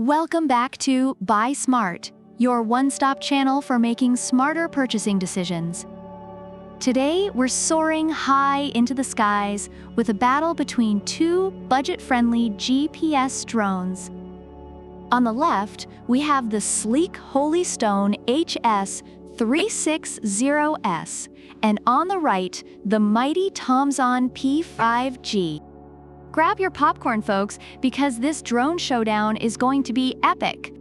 Welcome back to Buy Smart, your one-stop channel for making smarter purchasing decisions. Today, we're soaring high into the skies with a battle between two budget-friendly GPS drones. On the left, we have the sleek Holystone HS360S, and on the right, the mighty TOMZON P5G. Grab your popcorn, folks, because this drone showdown is going to be epic.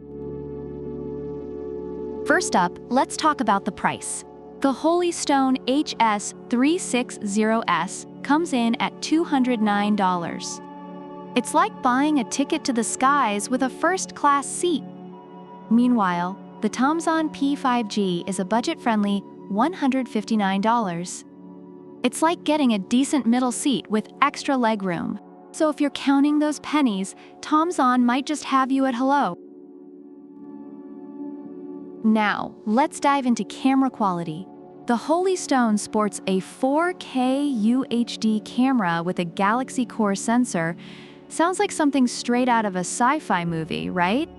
First up, let's talk about the price. The Holystone HS360S comes in at $209. It's like buying a ticket to the skies with a first-class seat. Meanwhile, the TOMZON P5G is a budget-friendly $159. It's like getting a decent middle seat with extra legroom. So if you're counting those pennies, TOMZON might just have you at hello. Now, let's dive into camera quality. The Holystone sports a 4K UHD camera with a Galaxy Core sensor. Sounds like something straight out of a sci-fi movie, right?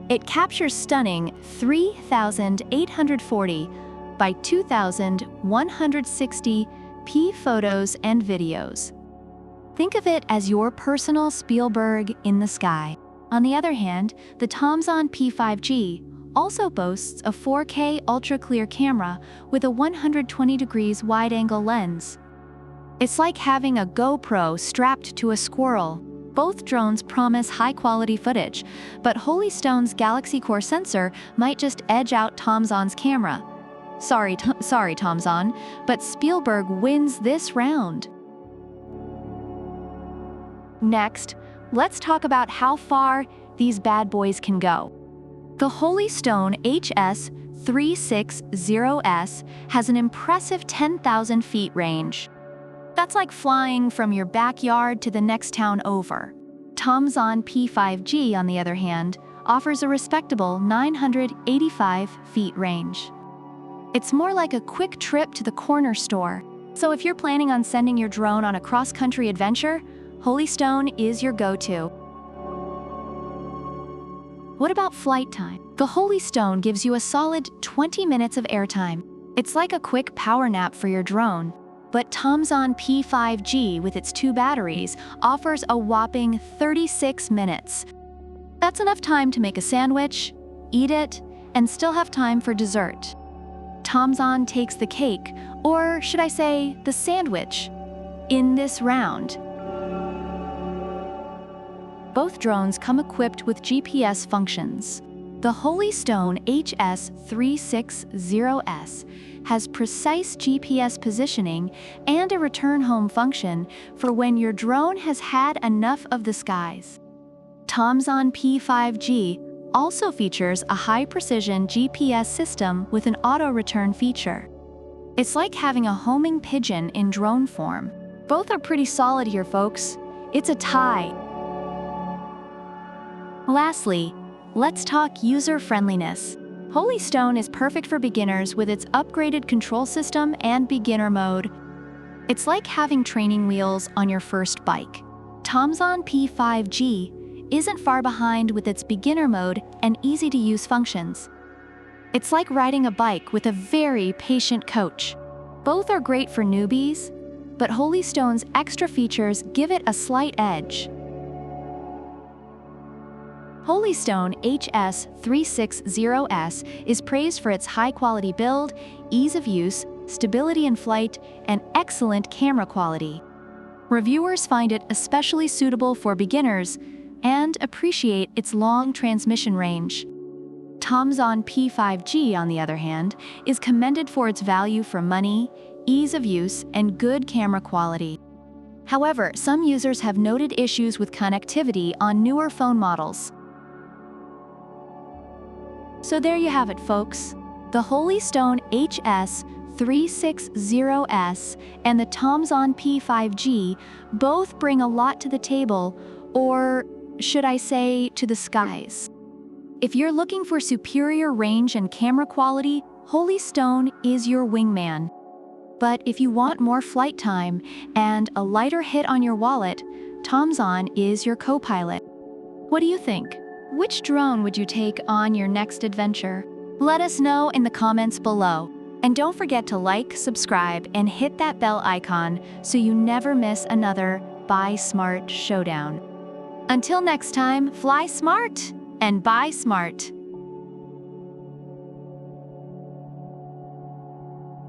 It captures stunning 3,840 by 2,160p photos and videos. Think of it as your personal Spielberg in the sky. On the other hand, the TOMZON P5G also boasts a 4K ultra-clear camera with a 120 degrees wide-angle lens. It's like having a GoPro strapped to a squirrel. Both drones promise high-quality footage, but Holystone's Galaxy Core sensor might just edge out TOMZON's camera. Sorry, TOMZON, but Spielberg wins this round. Next, let's talk about how far these bad boys can go. The Holystone HS360S has an impressive 10,000 feet range. That's like flying from your backyard to the next town over. TOMZON P5G, on the other hand, offers a respectable 985 feet range. It's more like a quick trip to the corner store. So if you're planning on sending your drone on a cross-country adventure, Holystone is your go-to. What about flight time? The Holystone gives you a solid 20 minutes of airtime. It's like a quick power nap for your drone. But TOMZON P5G, with its 2 batteries, offers a whopping 36 minutes. That's enough time to make a sandwich, eat it, and still have time for dessert. TOMZON takes the cake, or should I say, the sandwich, in this round. Both drones come equipped with GPS functions. The Holystone HS360S has precise GPS positioning and a return home function for when your drone has had enough of the skies. TOMZON P5G also features a high-precision GPS system with an auto-return feature. It's like having a homing pigeon in drone form. Both are pretty solid here, folks. It's a tie. Lastly, let's talk user-friendliness. Holystone is perfect for beginners with its upgraded control system and beginner mode. It's like having training wheels on your first bike. TOMZON P5G isn't far behind with its beginner mode and easy-to-use functions. It's like riding a bike with a very patient coach. Both are great for newbies, but Holystone's extra features give it a slight edge. Holystone HS360S is praised for its high-quality build, ease of use, stability in flight, and excellent camera quality. Reviewers find it especially suitable for beginners and appreciate its long transmission range. TOMZON P5G, on the other hand, is commended for its value for money, ease of use, and good camera quality. However, some users have noted issues with connectivity on newer phone models. So there you have it, folks. The Holystone HS360S and the TOMZON P5G both bring a lot to the table, or should I say, to the skies. If you're looking for superior range and camera quality, Holystone is your wingman. But if you want more flight time and a lighter hit on your wallet, TOMZON is your co-pilot. What do you think? Which drone would you take on your next adventure? Let us know in the comments below. And don't forget to like, subscribe, and hit that bell icon so you never miss another Buy Smart showdown. Until next time, fly smart and buy smart.